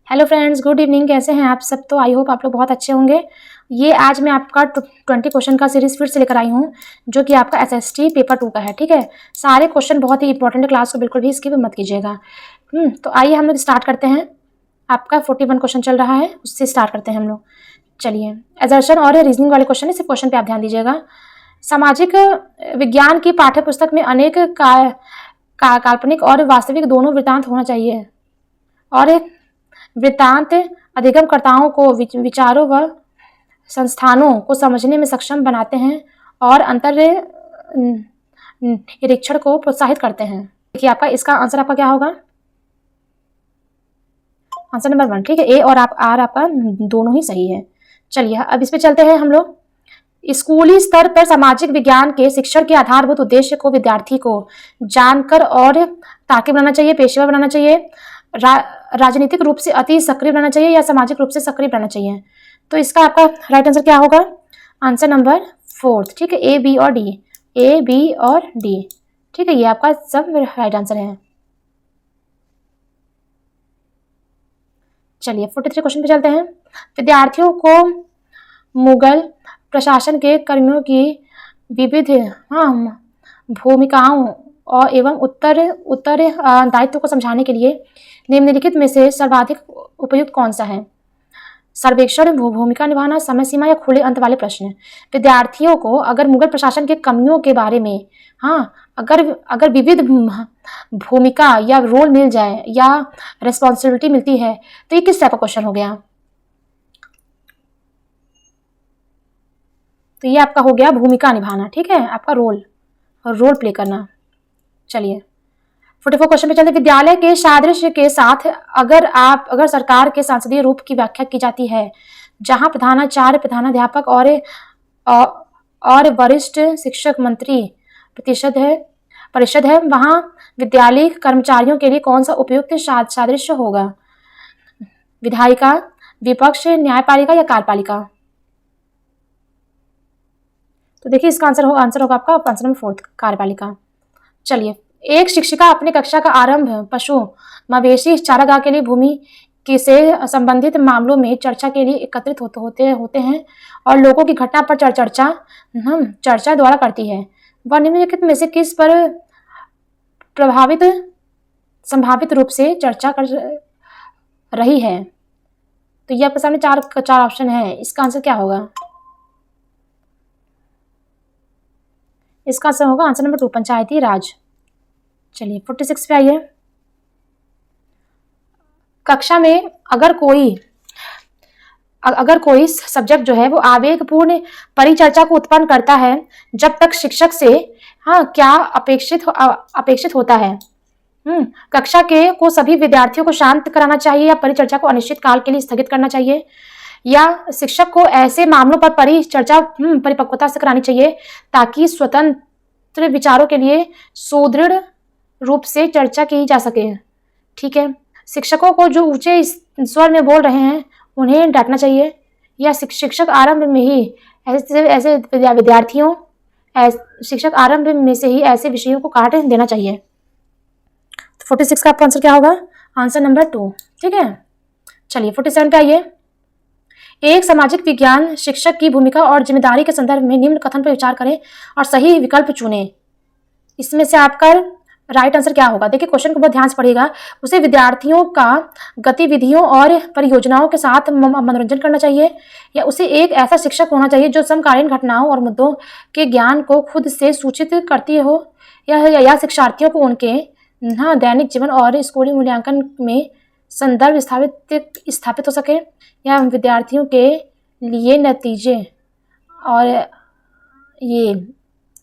Hello friends, good evening. कैसे हैं आप सब? तो आई होप आप लोग बहुत अच्छे होंगे। ये आज मैं आपका 20 क्वेश्चन का सीरीज फिर से लेकर आई हूँ, जो कि आपका एसएसटी पेपर 2 का है। ठीक है, सारे क्वेश्चन बहुत ही इंपॉर्टेंट है, क्लास को बिल्कुल भी स्किप मत कीजिएगा। तो आइए हम लोग स्टार्ट करते हैं। आपका 41 क्वेश्चन चल रहा है, उससे स्टार्ट करते हैं हम लोग। चलिए, एजर्शन और रीजनिंग वाले क्वेश्चन है, सिर्फ क्वेश्चन पे आप ध्यान दीजिएगा। सामाजिक विज्ञान की पाठ्य पुस्तक में अनेक काल्पनिक और वास्तविक दोनों वृत्तांत होना चाहिए, और वृत्तांत अधिगमकर्ताओं को विचारों व संस्थानों को समझने में सक्षम बनाते हैं और अंतर निरीक्षण को प्रोत्साहित करते हैं। देखिए, आपका इसका आंसर आपका क्या होगा? Answer number 1। ठीक है, ए और आर आपका दोनों ही सही है। चलिए, अब इस पे चलते हैं हम लोग। स्कूली स्तर पर सामाजिक विज्ञान के शिक्षण के आधारभूत उद्देश्य को विद्यार्थी को जानकर और तार्किक बनाना चाहिए, पेशेवर बनाना चाहिए, राजनीतिक रूप से अति सक्रिय बनाना चाहिए, या सामाजिक रूप से सक्रिय बनाना चाहिए। तो इसका आपका राइट आंसर क्या होगा? Answer number 4। ठीक है, ए, बी और डी। ए, बी और डी। ठीक है, ये आपका सब राइट आंसर है। चलिए, 43 क्वेश्चन पे चलते हैं। विद्यार्थियों को मुगल प्रशासन के कर्मियों की विविध भूमिकाओं और एवं उत्तर दायित्व को समझाने के लिए निम्नलिखित में से सर्वाधिक उपयुक्त कौन सा है? सर्वेक्षण, भूमिका निभाना, समय सीमा, या खुले अंत वाले प्रश्न। विद्यार्थियों को अगर मुगल प्रशासन के कमियों के बारे में अगर विविध भूमिका या रोल मिल जाए या रिस्पॉन्सिबिलिटी मिलती है, तो ये किस टाइप का क्वेश्चन हो गया? तो ये आपका हो गया भूमिका निभाना। ठीक है, आपका रोल प्ले करना। चलिए, 44 क्वेश्चन पे चलते। विद्यालय के सादृश्य के साथ अगर सरकार के सांसदीय रूप की व्याख्या की जाती है, जहां प्रधानाचार्य, प्रधानाध्यापक और वरिष्ठ शिक्षक मंत्री परिषद है, वहां विद्यालय कर्मचारियों के लिए कौन सा उपयुक्त सादृश्य होगा? विधायिका, विपक्ष, न्यायपालिका या कार्यपालिका? तो देखिए, इसका आंसर होगा आपका आंसर नंबर 4, कार्यपालिका। चलिए, एक शिक्षिका अपने कक्षा का आरंभ पशु मवेशी चारागाह के लिए भूमि से संबंधित मामलों में चर्चा के लिए एकत्रित होते हैं और लोगों की घटना पर चर्चा द्वारा करती है। वह निम्नलिखित में से किस पर संभावित रूप से चर्चा कर रही है? तो ये आपके सामने चार ऑप्शन है। इसका आंसर क्या होगा? इसका आंसर होगा आंसर नंबर 2, पंचायती राज। चलिए, 46 पे आइए। कक्षा में अगर कोई सब्जेक्ट जो है वो आवेगपूर्ण परिचर्चा को उत्पन्न करता है, जब तक शिक्षक से क्या अपेक्षित होता है? कक्षा को सभी विद्यार्थियों को शांत कराना चाहिए, या परिचर्चा को अनिश्चित काल के लिए स्थगित करना चाहिए, या शिक्षक को ऐसे मामलों पर परिचर्चा परिपक्वता से करानी चाहिए ताकि स्वतंत्र विचारों के लिए सुदृढ़ रूप से चर्चा की जा सके? ठीक है, शिक्षकों को जो ऊंचे स्वर में बोल रहे हैं उन्हें डांटना चाहिए, या शिक्षक आरंभ में ही ऐसे विद्यार्थियों शिक्षक आरंभ में से ही ऐसे विषयों को काट देना चाहिए? 46 का आपका आंसर क्या होगा? Answer number 2। ठीक है, चलिए 47 पे आइए। एक सामाजिक विज्ञान शिक्षक की भूमिका और जिम्मेदारी के संदर्भ में निम्न कथन पर विचार करें और सही विकल्प चुनें। इसमें से आपका राइट आंसर क्या होगा? देखिए, क्वेश्चन को बहुत ध्यान से पढ़िएगा। उसे विद्यार्थियों का गतिविधियों और परियोजनाओं के साथ मनोरंजन करना चाहिए, या उसे एक ऐसा शिक्षक होना चाहिए जो समकालीन घटनाओं और मुद्दों के ज्ञान को खुद से सूचित करती हो, या शिक्षार्थियों को उनके दैनिक जीवन और स्कूली मूल्यांकन में संदर्भ स्थापित हो सके, या विद्यार्थियों के लिए नतीजे और ये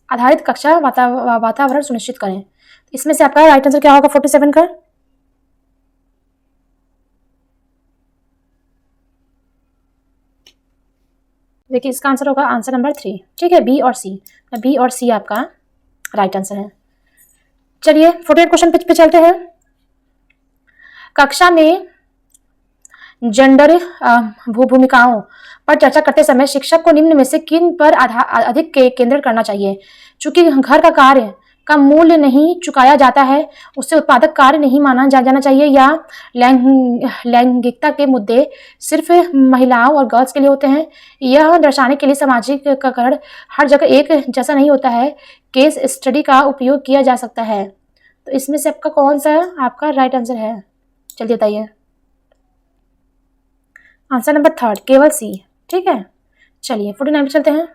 आधारित कक्षा वातावरण सुनिश्चित करें। इसमें से आपका राइट आंसर क्या होगा 47 का? देखिए, इसका आंसर होगा आंसर नंबर 3। ठीक है, बी और सी। बी और सी आपका राइट आंसर है। चलिए, 48 क्वेश्चन पे चलते हैं। कक्षा में जेंडर भूमिकाओं पर चर्चा करते समय शिक्षक को निम्न में से किन पर अधिक केंद्रित करना चाहिए? चूंकि घर का कार्य का मूल्य नहीं चुकाया जाता है उसे उत्पादक कार्य नहीं माना जाना चाहिए, या लैंगिकता के मुद्दे सिर्फ महिलाओं और गर्ल्स के लिए होते हैं। यह दर्शाने के लिए सामाजिककरण हर जगह एक जैसा नहीं होता है। केस स्टडी का उपयोग किया जा सकता है। तो इसमें से आपका कौन सा आपका राइट आंसर है? चलिए बताइए। आंसर नंबर 3 केवल सी। ठीक है, चलिए 49 पे चलते हैं।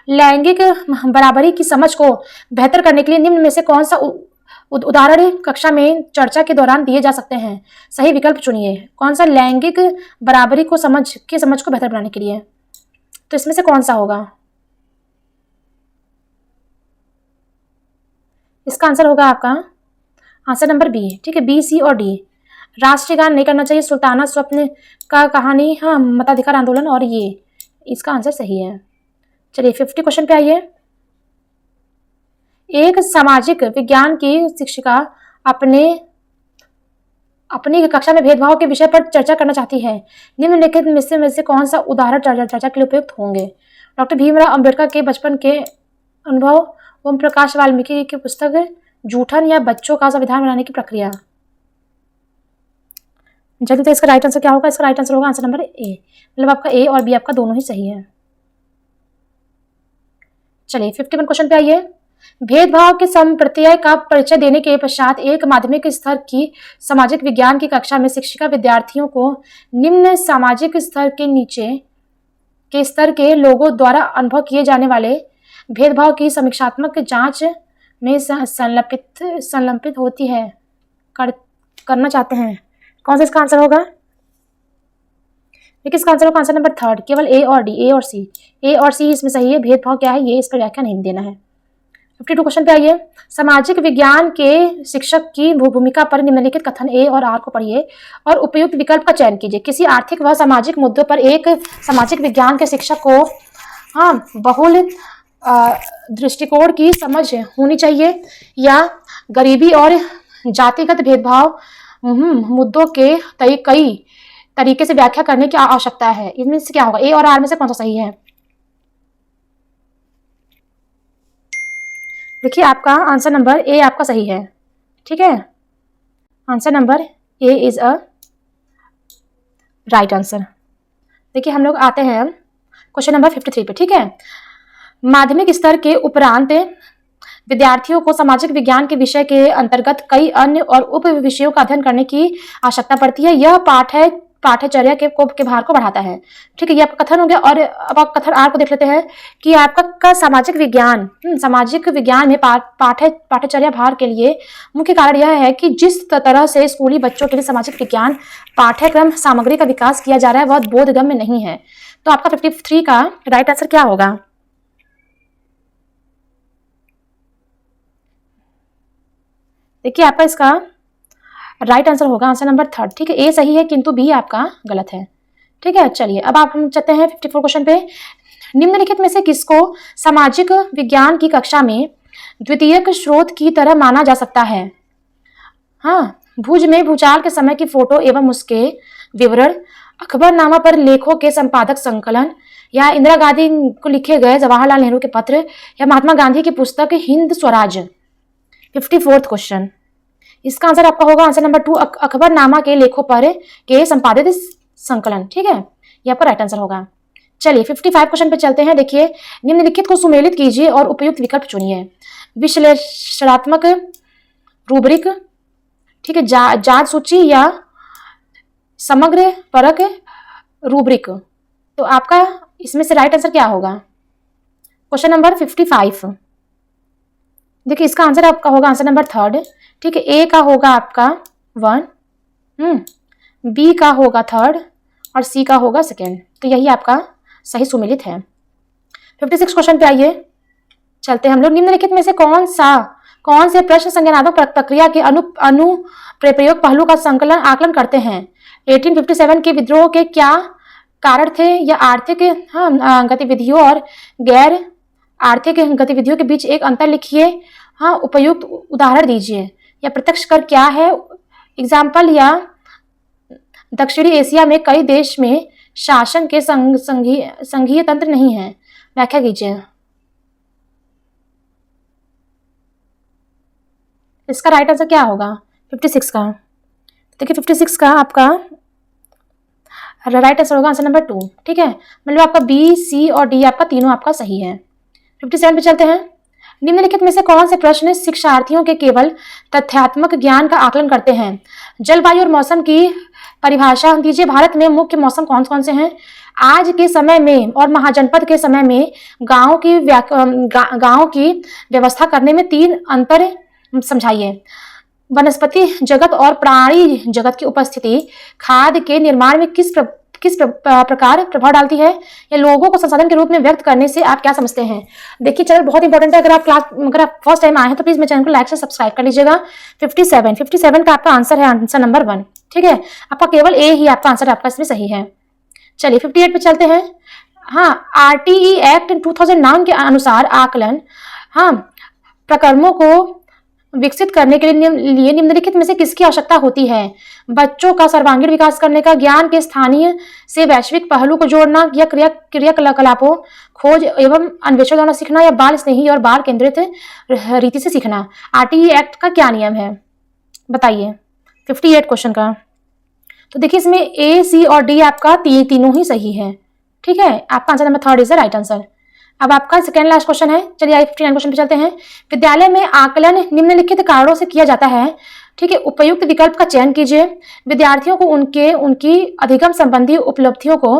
लैंगिक बराबरी की समझ को बेहतर करने के लिए निम्न में से कौन सा उदाहरण कक्षा में चर्चा के दौरान दिए जा सकते हैं? सही विकल्प चुनिए। कौन सा लैंगिक बराबरी को समझ को बेहतर बनाने के लिए? तो इसमें से कौन सा होगा? इसका आंसर होगा आपका आंसर नंबर बी। ठीक है, बी, सी और डी। राष्ट्रीय गान नहीं करना चाहिए, सुल्ताना स्वप्न का कहानी, हाँ, मताधिकार आंदोलन, और ये इसका आंसर सही है। चलिए 50 क्वेश्चन पे आइए। एक सामाजिक विज्ञान की शिक्षिका अपनी कक्षा में भेदभाव के विषय पर चर्चा करना चाहती है। निम्नलिखित में से कौन सा उदाहरण चर्चा के लिए उपयुक्त होंगे? डॉक्टर भीमराव अंबेडकर के बचपन के अनुभव, ओम प्रकाश वाल्मीकि की पुस्तक जूठन, या बच्चों का संविधान बनाने की प्रक्रिया। जल्दी तो इसका राइट आंसर क्या होगा? इसका राइट आंसर होगा आंसर नंबर ए। मतलब आपका ए और बी आपका दोनों ही सही है। चलिए 51 क्वेश्चन पे आइए। भेदभाव के संप्रत्यय का परिचय देने के पश्चात एक माध्यमिक स्तर की सामाजिक विज्ञान की कक्षा में शिक्षिका विद्यार्थियों को निम्न सामाजिक स्तर के नीचे के स्तर के लोगों द्वारा अनुभव किए जाने वाले भेदभाव की समीक्षात्मक जांच में संलंबित होती है करना चाहते हैं। कौन सा इसका आंसर होगा? देखिए इसका आंसर होगा आंसर नंबर 3 केवल ए और डी। ए और सी, ए और सी इसमें सही है। भेदभाव क्या है ये इस पर व्याख्या नहीं देना है। 52 क्वेश्चन पे आइए। सामाजिक विज्ञान के शिक्षक की भूमिका पर निम्नलिखित कथन ए और आर को पढ़िए और उपयुक्त विकल्प का चयन कीजिए। किसी आर्थिक व सामाजिक मुद्दों पर एक सामाजिक विज्ञान के शिक्षक को बहुल दृष्टिकोण की समझ होनी चाहिए, या गरीबी और जातिगत भेदभाव मुद्दों के कई तरीके से व्याख्या करने की आवश्यकता है। इनमें से क्या होगा? ए और आर में से कौन सा सही है? देखिए आपका आंसर नंबर ए आपका सही है। ठीक है, answer number A is a right answer. देखिए हम लोग आते हैं क्वेश्चन नंबर 53 पे। ठीक है, माध्यमिक स्तर के उपरांत विद्यार्थियों को सामाजिक विज्ञान के विषय के अंतर्गत कई अन्य और उप विषयों का अध्ययन करने की आवश्यकता पड़ती है। यह पाठ्यचर्या के भार को बढ़ाता है। ठीक है, ये आपका कथन हो गया। और अब आप कथन आर को देख लेते हैं कि आपका सामाजिक विज्ञान में पाठ्यचर्या भार के लिए मुख्य कारण यह है कि जिस तरह से स्कूली बच्चों के लिए सामाजिक विज्ञान पाठ्यक्रम सामग्री का विकास किया जा रहा है वह बोधगम्य नहीं है। तो आपका 53 का राइट आंसर क्या होगा? देखिए आपका इसका राइट आंसर होगा आंसर नंबर 3। ठीक है, ए सही है किंतु बी आपका गलत है। ठीक है, चलिए अब हम चलते हैं 54 क्वेश्चन पे। निम्नलिखित में से किसको सामाजिक विज्ञान की कक्षा में द्वितीयक स्रोत की तरह माना जा सकता है? भुज में भूचाल के समय की फोटो एवं उसके विवरण, अखबारनामा पर लेखों के संपादक संकलन, या इंदिरा गांधी को लिखे गए जवाहरलाल नेहरू के पत्र, या महात्मा गांधी की पुस्तक हिंद स्वराज। 54th क्वेश्चन, इसका आंसर आपका होगा आंसर नंबर 2 अखबारनामा के लेखों पर के संपादित संकलन। ठीक है, ये आपका राइट आंसर होगा। चलिए 55 क्वेश्चन पे चलते हैं। देखिए निम्नलिखित को सुमेलित कीजिए और उपयुक्त विकल्प चुनिए। विश्लेषणात्मक रूब्रिक, ठीक है, जांच सूची, या समग्र परक रूब्रिक। तो आपका इसमें से राइट आंसर क्या होगा? Question number 55। देखिए इसका आंसर आपका होगा आंसर नंबर 3। ठीक है, ए का होगा आपका 1, बी का होगा 3 और सी का होगा 2। तो यही आपका सही सुमेलित है। 56 क्वेश्चन पे आइए, चलते हैं हम लोग। निम्नलिखित में से कौन से प्रश्न संज्ञानात्मक प्रक्रिया के अनुप्रयोग पहलू का आकलन करते हैं? 1857 के विद्रोह के क्या कारण थे, या आर्थिक गतिविधियों और गैर आर्थिक गतिविधियों के बीच एक अंतर लिखिए, उपयुक्त उदाहरण दीजिए, या प्रत्यक्ष कर क्या है एग्जाम्पल, या दक्षिणी एशिया में कई देश में शासन के संघीय तंत्र नहीं है, व्याख्या कीजिए। इसका राइट आंसर क्या होगा 56 का। देखिए 56 का आपका राइट आंसर होगा आंसर नंबर 2। ठीक है, मतलब आपका बी, सी और डी आपका तीनों आपका सही है। 57 पे चलते हैं। निम्नलिखित में से कौन से प्रश्न शिक्षार्थियों के केवल तथ्यात्मक ज्ञान का आकलन करते हैं? जलवायु और मौसम की परिभाषा दीजिए। भारत में मुख्य मौसम कौन कौन से हैं? आज के समय में और महाजनपद के समय में गांव की व्यवस्था करने में 3 अंतर समझाइए। वनस्पति जगत और प्राणी जगत की उपस्थिति खाद्य के निर्माण में किस प्रकार प्रभाव डालती है? या लोगों को संसाधन के रूप में व्यक्त करने से आप क्या समझते हैं? देखिए चैनल बहुत इंपॉर्टेंट है, अगर आप फर्स्ट टाइम आए हैं तो प्लीज मेरे चैनल को लाइक से सब्सक्राइब कर लीजिएगा। 57 का आपका आंसर है आंसर नंबर 1। ठीक है, आपका केवल ए ही आपका आंसर आपका इसमें सही है। चलिए 58 पे चलते हैं। हाँ, RTE एक्ट 2009 के अनुसार आकलन प्रकरणों को विकसित करने के लिए निम्नलिखित में से किसकी आवश्यकता होती है? बच्चों का सर्वांगीण विकास करने का, ज्ञान के स्थानीय से वैश्विक पहलू को जोड़ना, या क्रियाकलापों खोज एवं अन्वेषण द्वारा सीखना, या बाल स्नेही और बाल केंद्रित रीति से सीखना। RTE एक्ट का क्या नियम है बताइए 58 क्वेश्चन का। तो देखिए इसमें ए, सी और डी आपका तीनों ही सही है। ठीक है, आपका answer number 3 is the right answer. अब आपका सेकेंड लास्ट क्वेश्चन है। चलिए 59 क्वेश्चन पे चलते हैं। विद्यालय में आकलन निम्नलिखित कारणों से किया जाता है। ठीक है, उपयुक्त विकल्प का चयन कीजिए। विद्यार्थियों को उनकी अधिगम संबंधी उपलब्धियों को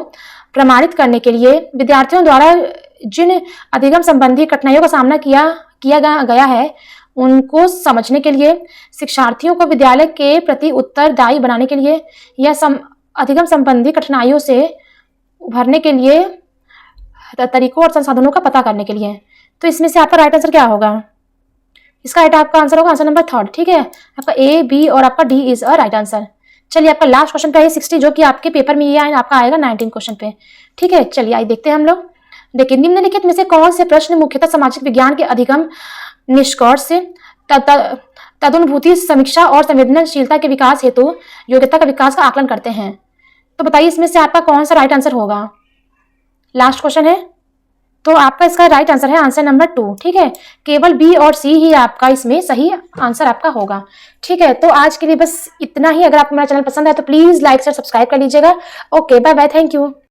प्रमाणित करने के लिए, विद्यार्थियों द्वारा जिन अधिगम संबंधी कठिनाइयों का सामना किया गया है उनको समझने के लिए, शिक्षार्थियों को विद्यालय के प्रति उत्तरदायी बनाने के लिए, या अधिगम संबंधी कठिनाइयों से उभरने के लिए तरीकों और संसाधनों का पता करने के लिए। तो इसमें से आपका राइट आंसर क्या होगा? इसका राइट आपका आंसर होगा आंसर नंबर 3। ठीक है, आपका ए, बी और आपका D is a right answer. चलिए आपका लास्ट क्वेश्चन पे है 60, जो कि आपके पेपर में ये आपका आएगा 19 क्वेश्चन पे। ठीक है, चलिए आइए देखते हैं हम लोग। देखिए निम्नलिखित में से कौन से प्रश्न मुख्यतः सामाजिक विज्ञान के अधिगम, निष्कर्ष, तदनुभूति, समीक्षा और संवेदनशीलता के विकास हेतु योग्यता का विकास का आकलन करते हैं? तो बताइए इसमें से आपका कौन सा राइट आंसर होगा? लास्ट क्वेश्चन है, तो आपका इसका राइट आंसर है आंसर नंबर 2। ठीक है, केवल बी और सी ही आपका इसमें सही आंसर आपका होगा। ठीक है, तो आज के लिए बस इतना ही। अगर आपको मेरा चैनल पसंद है तो प्लीज लाइक से सब्सक्राइब कर लीजिएगा। Okay, bye bye, thank you.